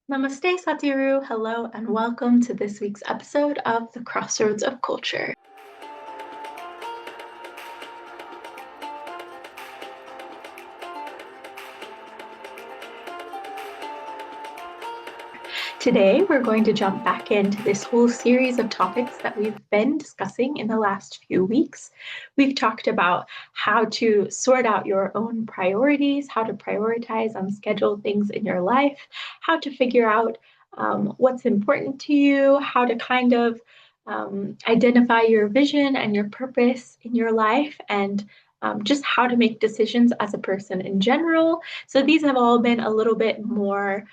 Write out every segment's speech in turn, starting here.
Namaste, Satiru. Hello, and welcome to this week's episode of The Crossroads of Culture. Today, we're going to jump back into this whole series of topics that we've been discussing in the last few weeks. We've talked about how to sort out your own priorities, how to prioritize unscheduled things in your life, how to figure out what's important to you, how to kind of identify your vision and your purpose in your life, and just how to make decisions as a person in general. So these have all been a little bit more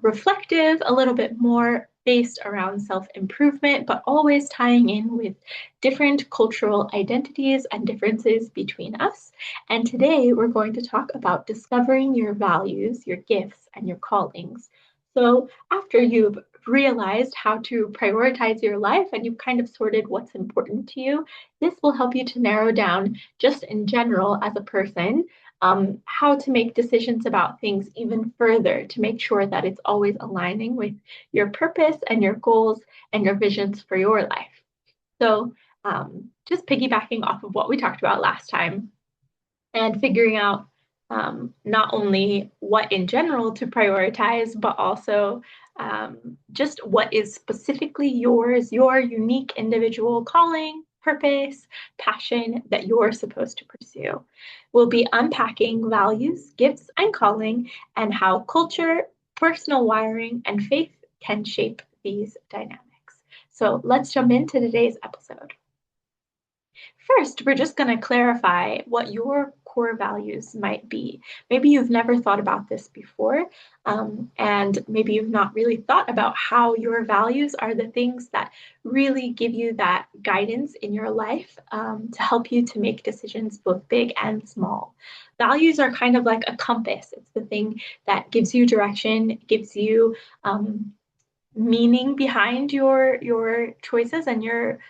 reflective, a little bit more based around self-improvement, but always tying in with different cultural identities and differences between us. And today we're going to talk about discovering your values, your gifts, and your callings. So after you've realized how to prioritize your life and you've kind of sorted what's important to you, this will help you to narrow down just in general as a person how to make decisions about things even further to make sure that it's always aligning with your purpose and your goals and your visions for your life. So, just piggybacking off of what we talked about last time and figuring out not only what in general to prioritize, but also just what is specifically yours, your unique individual calling, purpose, passion that you're supposed to pursue. We'll be unpacking values, gifts, and calling, and how culture, personal wiring, and faith can shape these dynamics. So let's jump into today's episode. First, we're just going to clarify what your core values might be. Maybe you've never thought about this before, and maybe you've not really thought about how your values are the things that really give you that guidance in your life to help you to make decisions both big and small. Values are kind of like a compass. It's the thing that gives you direction, gives you meaning behind your choices and your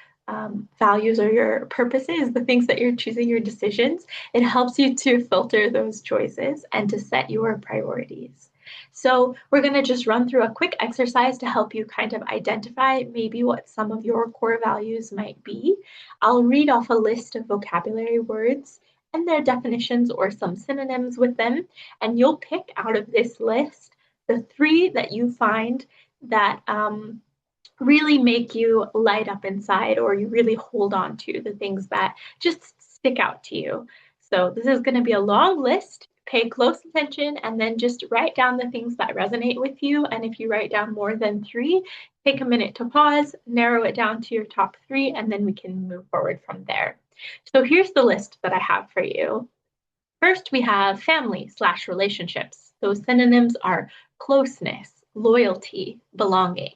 values or your purposes, the things that you're choosing, your decisions. It helps you to filter those choices and to set your priorities. So we're going to just run through a quick exercise to help you kind of identify maybe what some of your core values might be. I'll read off a list of vocabulary words and their definitions or some synonyms with them, and you'll pick out of this list the three that you find that really make you light up inside, or you really hold on to the things that just stick out to you. So this is going to be a long list. Pay close attention and then just write down the things that resonate with you. And if you write down more than three, take a minute to pause, narrow it down to your top three, and then we can move forward from there. So here's the list that I have for you. First, we have family/relationships. Those synonyms are closeness, loyalty, belonging.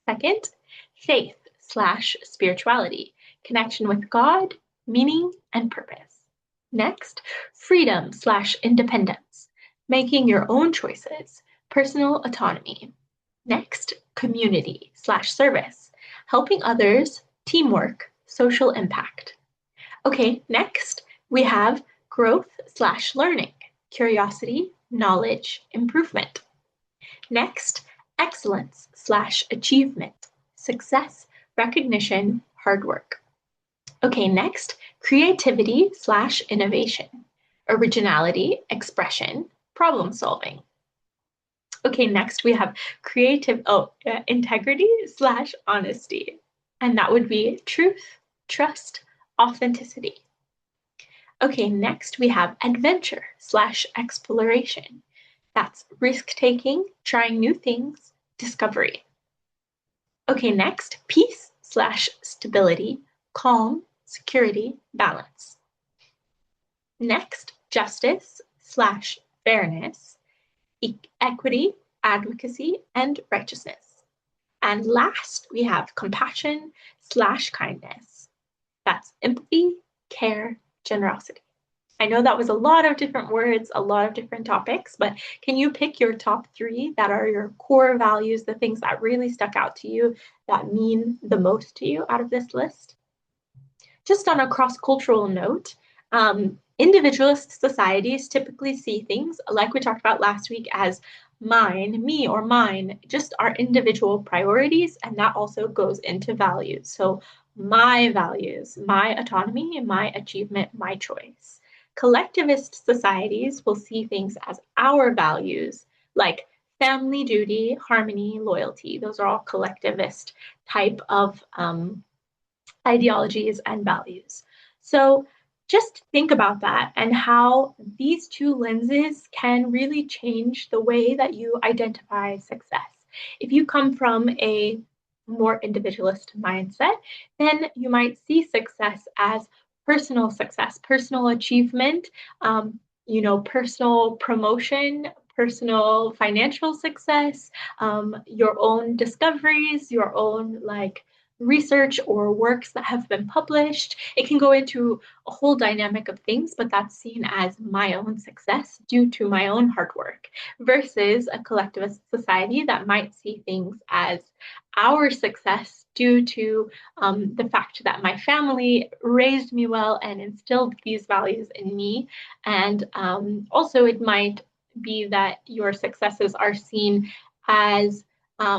Second, faith/spirituality, connection with God, meaning, and purpose. Next, freedom/independence, making your own choices, personal autonomy. Next, community/service, helping others, teamwork, social impact. Okay, next, we have growth/learning, curiosity, knowledge, improvement. Next, excellence/achievement, success, recognition, hard work. Okay, next, creativity/innovation, originality, expression, problem solving. Okay, next we have integrity/honesty, and that would be truth, trust, authenticity. Okay, next we have adventure/exploration. That's risk-taking, trying new things, discovery. Okay, next, peace/stability, calm, security, balance. Next, justice/fairness, equity, advocacy, and righteousness. And last, we have compassion/kindness. That's empathy, care, generosity. I know that was a lot of different words, a lot of different topics, but can you pick your top three that are your core values, the things that really stuck out to you, that mean the most to you out of this list? Just on a cross-cultural note, individualist societies typically see things, like we talked about last week, as mine, me or mine, just our individual priorities, and that also goes into values. So my values, my autonomy, my achievement, my choice. Collectivist societies will see things as our values, like family duty, harmony, loyalty. Those are all collectivist type of ideologies and values. So just think about that and how these two lenses can really change the way that you identify success. If you come from a more individualist mindset, then you might see success, personal achievement, personal promotion, personal financial success, your own discoveries, your own like research or works that have been published. It can go into a whole dynamic of things, but that's seen as my own success due to my own hard work versus a collectivist society that might see things as our success due to the fact that my family raised me well and instilled these values in me. And also, it might be that your successes are seen as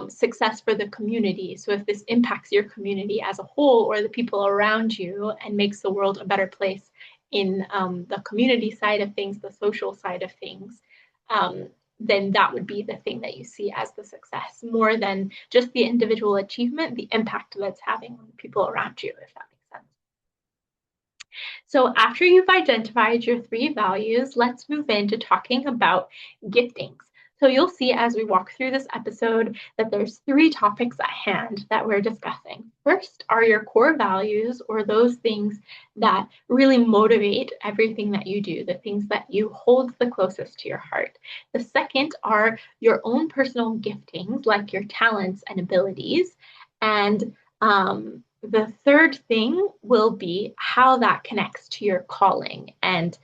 success for the community. So if this impacts your community as a whole or the people around you and makes the world a better place in the community side of things, the social side of things, um, then that would be the thing that you see as the success more than just the individual achievement, the impact that's having on the people around you, if that makes sense. So after you've identified your three values, let's move into talking about giftings. So you'll see as we walk through this episode that there's three topics at hand that we're discussing. First are your core values, or those things that really motivate everything that you do, the things that you hold the closest to your heart. The second are your own personal giftings, like your talents and abilities. And the third thing will be how that connects to your calling and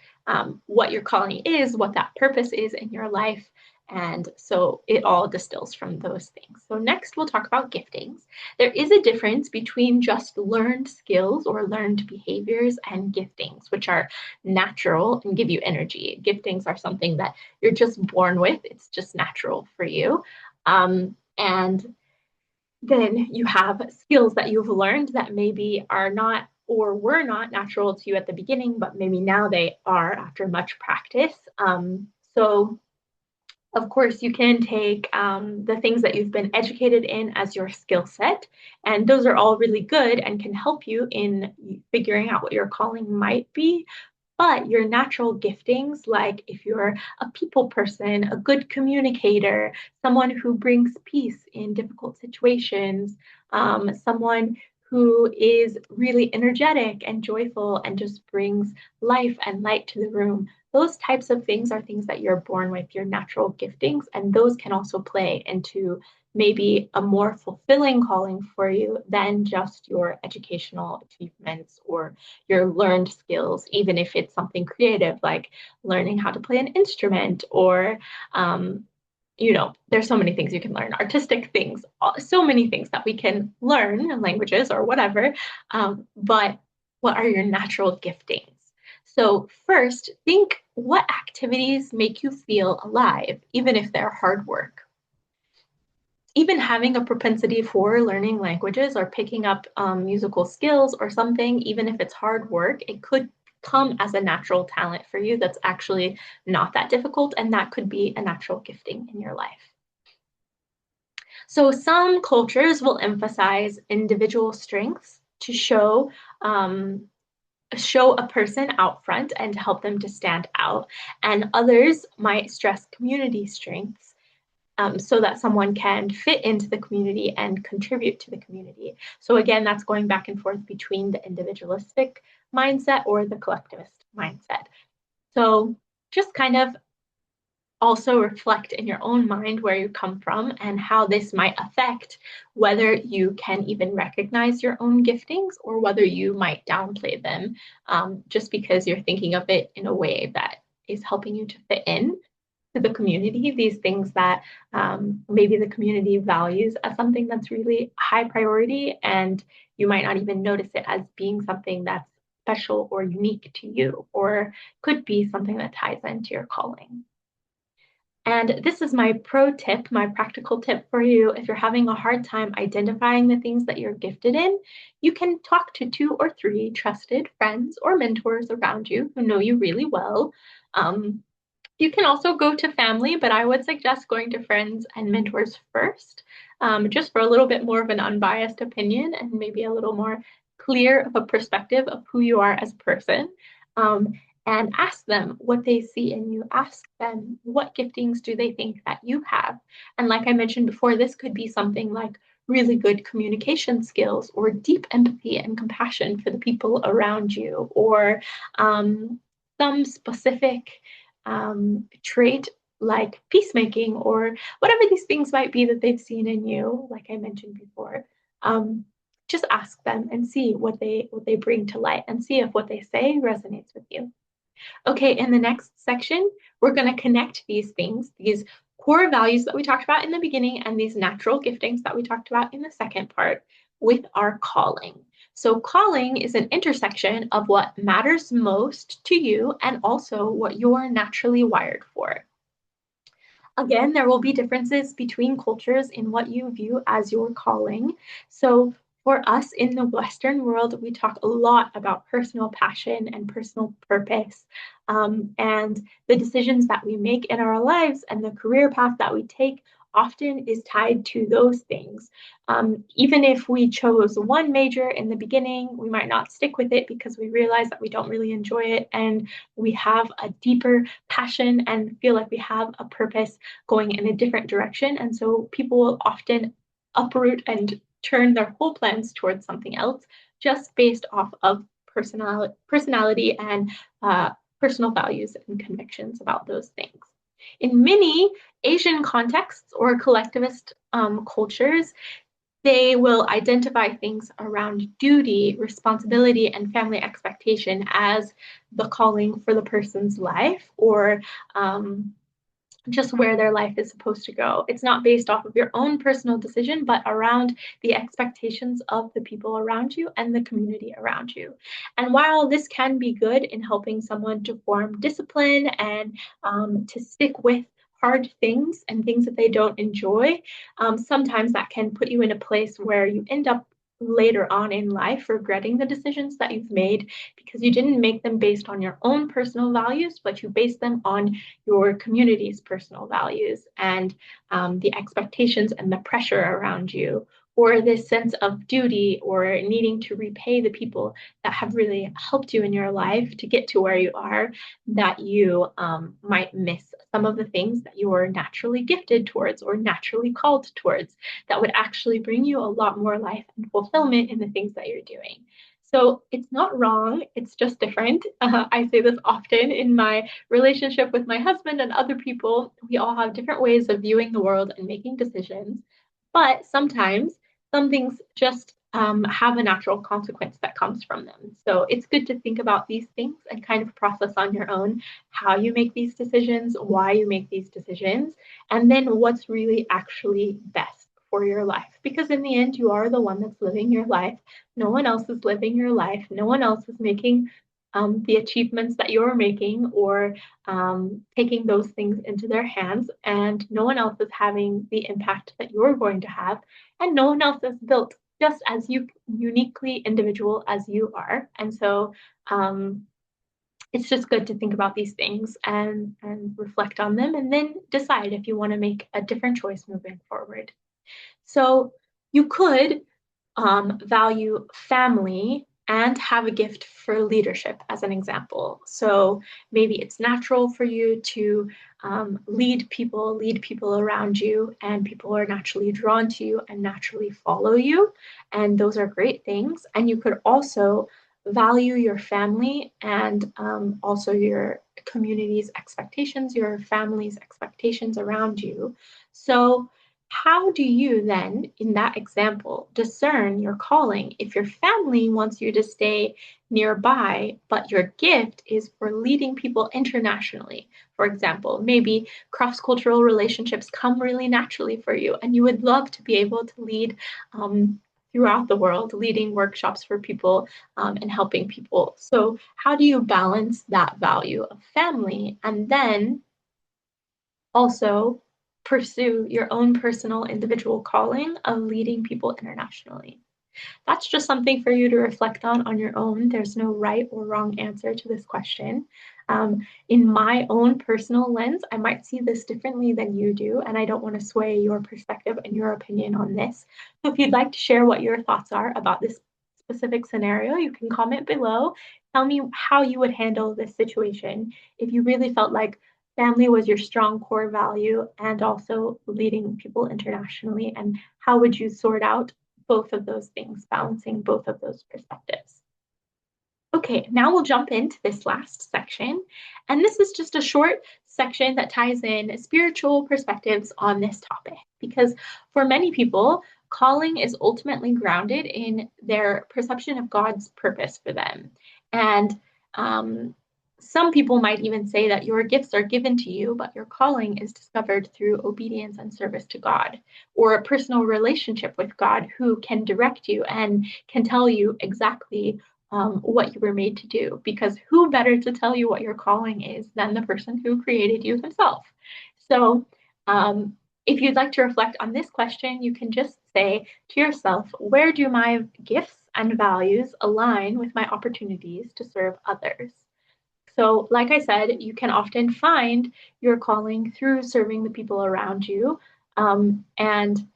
what your calling is, what that purpose is in your life. And so it all distills from those things. So next we'll talk about giftings. There is a difference between just learned skills or learned behaviors and giftings, which are natural and give you energy. Giftings are something that you're just born with. It's just natural for you. And then you have skills that you've learned that maybe are not or were not natural to you at the beginning, but maybe now they are after much practice. So of course, you can take the things that you've been educated in as your skill set, and those are all really good and can help you in figuring out what your calling might be. But your natural giftings, like if you're a people person, a good communicator, someone who brings peace in difficult situations, someone who is really energetic and joyful and just brings life and light to the room, those types of things are things that you're born with, your natural giftings, and those can also play into maybe a more fulfilling calling for you than just your educational achievements or your learned skills, even if it's something creative like learning how to play an instrument or there's so many things you can learn, artistic things, so many things that we can learn, languages or whatever. But what are your natural giftings? So, first, think what activities make you feel alive, even if they're hard work. Even having a propensity for learning languages or picking up musical skills or something, even if it's hard work, it could come as a natural talent for you that's actually not that difficult, and that could be a natural gifting in your life. So some cultures will emphasize individual strengths to show a person out front and help them to stand out, and others might stress community strengths so that someone can fit into the community and contribute to the community. So again, that's going back and forth between the individualistic mindset or the collectivist mindset. So just kind of also reflect in your own mind where you come from and how this might affect whether you can even recognize your own giftings or whether you might downplay them just because you're thinking of it in a way that is helping you to fit in to the community, these things that maybe the community values as something that's really high priority, and you might not even notice it as being something that's special or unique to you, or could be something that ties into your calling. And this is my pro tip, my practical tip for you. If you're having a hard time identifying the things that you're gifted in, you can talk to 2 or 3 trusted friends or mentors around you who know you really well. Um, you can also go to family, but I would suggest going to friends and mentors first, just for a little bit more of an unbiased opinion and maybe a little more clear of a perspective of who you are as a person. Um, and ask them what they see in you. Ask them what giftings do they think that you have. And like I mentioned before, this could be something like really good communication skills or deep empathy and compassion for the people around you, or some specific trait like peacemaking or whatever these things might be that they've seen in you, like I mentioned before. Um, just ask them and see what they bring to light and see if what they say resonates with you. Okay, in the next section, we're going to connect these things, these core values that we talked about in the beginning and these natural giftings that we talked about in the second part with our calling. So, calling is an intersection of what matters most to you and also what you're naturally wired for. Again, there will be differences between cultures in what you view as your calling. So, for us in the Western world, we talk a lot about personal passion and personal purpose, and the decisions that we make in our lives and the career path that we take often is tied to those things. Even if we chose one major in the beginning, we might not stick with it because we realize that we don't really enjoy it and we have a deeper passion and feel like we have a purpose going in a different direction. And so people will often uproot and turn their whole plans towards something else just based off of personality and personal values and convictions about those things. In many Asian contexts or collectivist cultures, they will identify things around duty, responsibility, and family expectation as the calling for the person's life, or just where their life is supposed to go. It's not based off of your own personal decision, but around the expectations of the people around you and the community around you. And while this can be good in helping someone to form discipline and to stick with hard things and things that they don't enjoy, sometimes that can put you in a place where you end up later on in life regretting the decisions that you've made because you didn't make them based on your own personal values, but you based them on your community's personal values and the expectations and the pressure around you, or this sense of duty or needing to repay the people that have really helped you in your life to get to where you are, that you might miss some of the things that you are naturally gifted towards or naturally called towards that would actually bring you a lot more life and fulfillment in the things that you're doing. So it's not wrong, it's just different. I say this often in my relationship with my husband and other people. We all have different ways of viewing the world and making decisions, but sometimes some things just have a natural consequence that comes from them. So it's good to think about these things and kind of process on your own how you make these decisions, why you make these decisions, and then what's really actually best for your life. Because in the end, you are the one that's living your life. No one else is living your life. No one else is making the achievements that you're making or taking those things into their hands. And no one else is having the impact that you're going to have. And no one else is built just as uniquely individual as you are. And so it's just good to think about these things and reflect on them and then decide if you want to make a different choice moving forward. So you could value family and have a gift for leadership, as an example. So maybe it's natural for you to lead people around you, and people are naturally drawn to you and naturally follow you. And those are great things. And you could also value your family and also your community's expectations, your family's expectations around you. So how do you then, in that example, discern your calling if your family wants you to stay nearby, but your gift is for leading people internationally? For example, maybe cross-cultural relationships come really naturally for you, and you would love to be able to lead throughout the world, leading workshops for people and helping people. So, how do you balance that value of family and then Also, pursue your own personal individual calling of leading people internationally. That's just something for you to reflect on your own. There's no right or wrong answer to this question. In my own personal lens, I might see this differently than you do, and I don't want to sway your perspective and your opinion on this. So if you'd like to share what your thoughts are about this specific scenario, you can comment below. Tell me how you would handle this situation if you really felt like family was your strong core value and also leading people internationally, and how would you sort out both of those things, balancing both of those perspectives. Okay, now we'll jump into this last section. And this is just a short section that ties in spiritual perspectives on this topic. Because for many people, calling is ultimately grounded in their perception of God's purpose for them. And some people might even say that your gifts are given to you, but your calling is discovered through obedience and service to God, or a personal relationship with God who can direct you and can tell you exactly what you were made to do. Because who better to tell you what your calling is than the person who created you himself? So, if you'd like to reflect on this question, you can just say to yourself, where do my gifts and values align with my opportunities to serve others? So, like I said, you can often find your calling through serving the people around you. And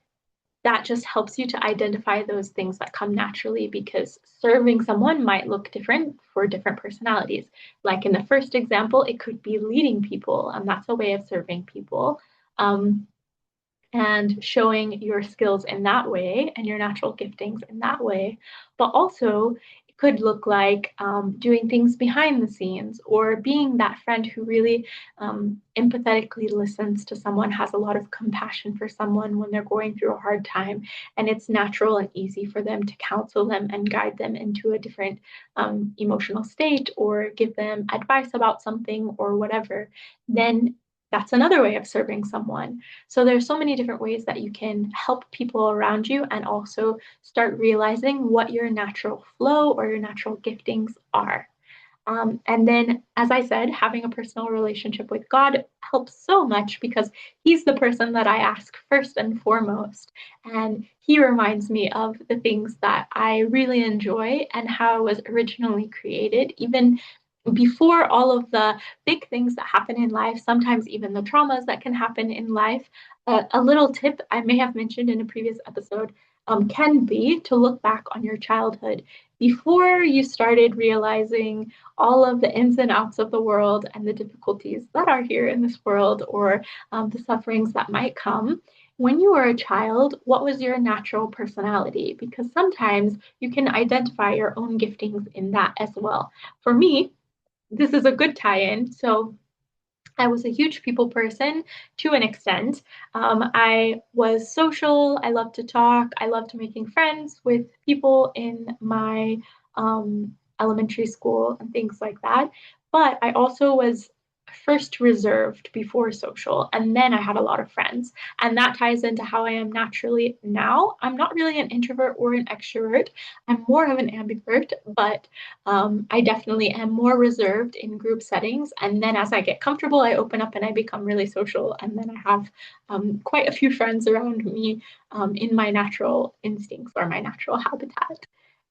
that just helps you to identify those things that come naturally because serving someone might look different for different personalities. Like in the first example, it could be leading people, and that's a way of serving people. Um, and showing your skills in that way and your natural giftings in that way. But also, it could look like doing things behind the scenes or being that friend who really empathetically listens to someone, has a lot of compassion for someone when they're going through a hard time. And it's natural and easy for them to counsel them and guide them into a different emotional state or give them advice about something or whatever. Then that's another way of serving someone. So there's so many different ways that you can help people around you and also start realizing what your natural flow or your natural giftings are. And then, as I said, having a personal relationship with God helps so much because He's the person that I ask first and foremost. And He reminds me of the things that I really enjoy and how I was originally created, even before all of the big things that happen in life, sometimes even the traumas that can happen in life. A little tip I may have mentioned in a previous episode can be to look back on your childhood before you started realizing all of the ins and outs of the world and the difficulties that are here in this world or the sufferings that might come. When you were a child, what was your natural personality? Because sometimes you can identify your own giftings in that as well. For me, this is a good tie-in. So I was a huge people person to an extent. I was social. I loved to talk. I loved making friends with people in my elementary school and things like that. But I also was first reserved before social, and then I had a lot of friends. And that ties into how I am naturally now. I'm not really an introvert or an extrovert. I'm more of an ambivert, but I definitely am more reserved in group settings. And then as I get comfortable, I open up and I become really social. And then I have quite a few friends around me in my natural instincts or my natural habitat.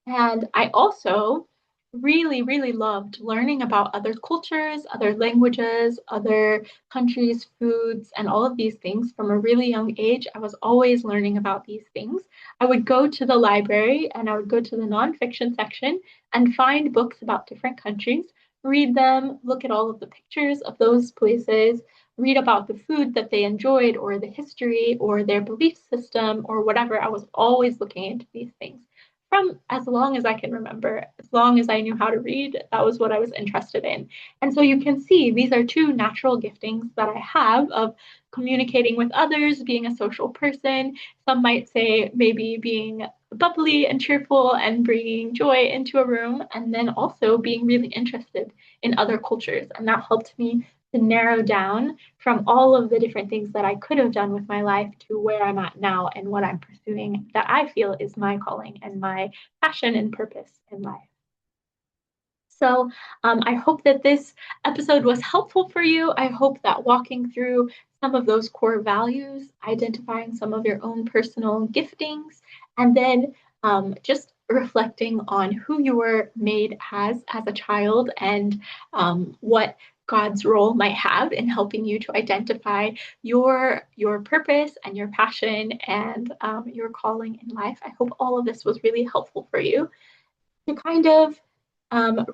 And I also really, really loved learning about other cultures, other languages, other countries, foods, and all of these things from a really young age. I was always learning about these things. I would go to the library and I would go to the nonfiction section and find books about different countries, read them, look at all of the pictures of those places, read about the food that they enjoyed or the history or their belief system or whatever. I was always looking into these things from as long as I can remember, as long as I knew how to read, that was what I was interested in. And so you can see these are two natural giftings that I have of communicating with others, being a social person. Some might say maybe being bubbly and cheerful and bringing joy into a room, and then also being really interested in other cultures. And that helped me to narrow down from all of the different things that I could have done with my life to where I'm at now and what I'm pursuing that I feel is my calling and my passion and purpose in life. So I hope that this episode was helpful for you. I hope that walking through some of those core values, identifying some of your own personal giftings, and then just reflecting on who you were made as a child and what God's role might have in helping you to identify your purpose and your passion and your calling in life. I hope all of this was really helpful for you to kind of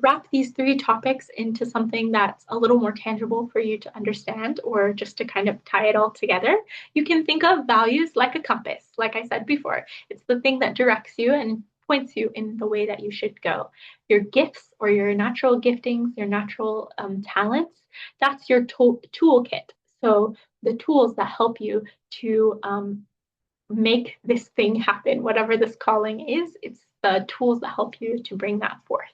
wrap these three topics into something that's a little more tangible for you to understand, or just to kind of tie it all together. You can think of values like a compass, like I said before. It's the thing that directs you and points you in the way that you should go. Your gifts or your natural giftings, your natural talents, that's your toolkit. So the tools that help you to make this thing happen, whatever this calling is, it's the tools that help you to bring that forth.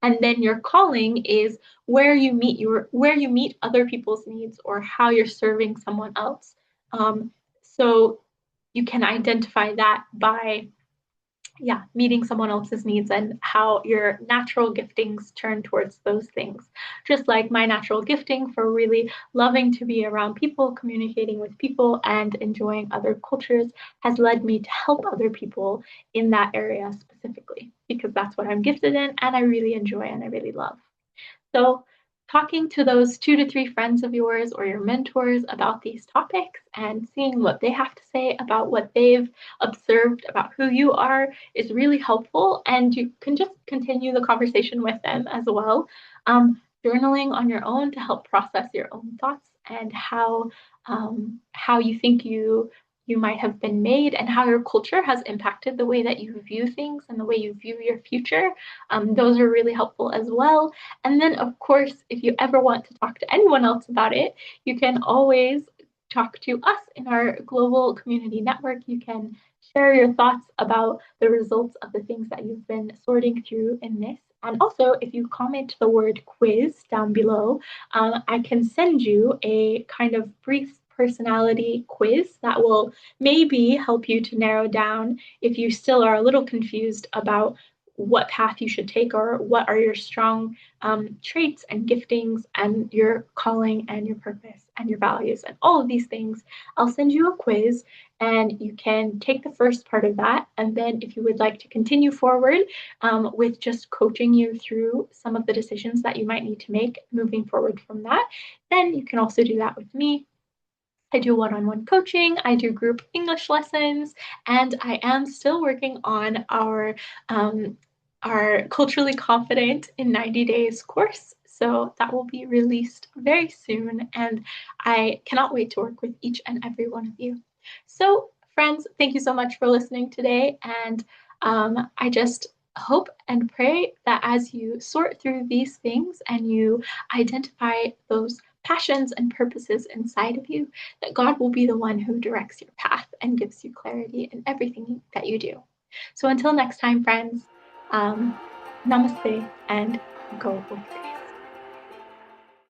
And then your calling is where you meet other people's needs or how you're serving someone else. So you can identify that by meeting someone else's needs and how your natural giftings turn towards those things. Just like my natural gifting for really loving to be around people, communicating with people, and enjoying other cultures has led me to help other people in that area specifically, because that's what I'm gifted in and I really enjoy and I really love. So, talking to those 2 to 3 friends of yours or your mentors about these topics and seeing what they have to say about what they've observed about who you are is really helpful. And you can just continue the conversation with them as well. Journaling on your own to help process your own thoughts and how you think you might have been made and how your culture has impacted the way that you view things and the way you view your future. Those are really helpful as well. And then, of course, if you ever want to talk to anyone else about it, you can always talk to us in our global community network. You can share your thoughts about the results of the things that you've been sorting through in this. And also, if you comment the word quiz down below, I can send you a kind of brief personality quiz that will maybe help you to narrow down if you still are a little confused about what path you should take or what are your strong traits and giftings and your calling and your purpose and your values and all of these things. I'll send you a quiz and you can take the first part of that. And then if you would like to continue forward with just coaching you through some of the decisions that you might need to make moving forward from that, then you can also do that with me. I do one-on-one coaching, I do group English lessons, and I am still working on our Culturally Confident in 90 Days course. So that will be released very soon, and I cannot wait to work with each and every one of you. So, friends, thank you so much for listening today, and I just hope and pray that as you sort through these things and you identify those passions and purposes inside of you, that God will be the one who directs your path and gives you clarity in everything that you do. So until next time, friends, namaste and go with it.